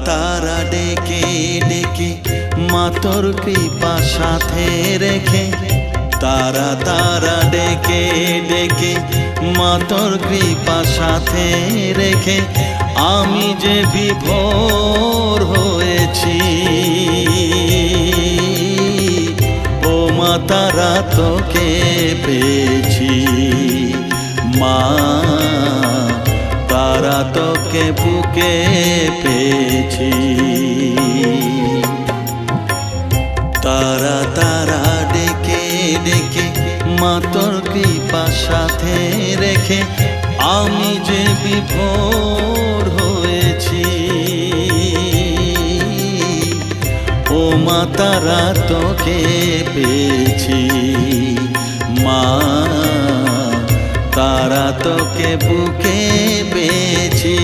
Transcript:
তারা ডেকে ডেকে মা তোর কৃপা সাথে রেখে, তারা তারা ডেকে ডেকে মা তোর কৃপা সাথে রেখে আমি যে বিভোর হয়েছি। ও মা তারা তোকে পেয়েছি, মা তারা তোকে বুকে পেয়েছি। তারা তারা ডেকে ডেকে মা তোর কৃপা সাথে রেখে আমি যে বিভোর হয়েছি। ও মা তারা তোকে পেয়েছি, মা তারা তোকে বুকে পেয়েছি।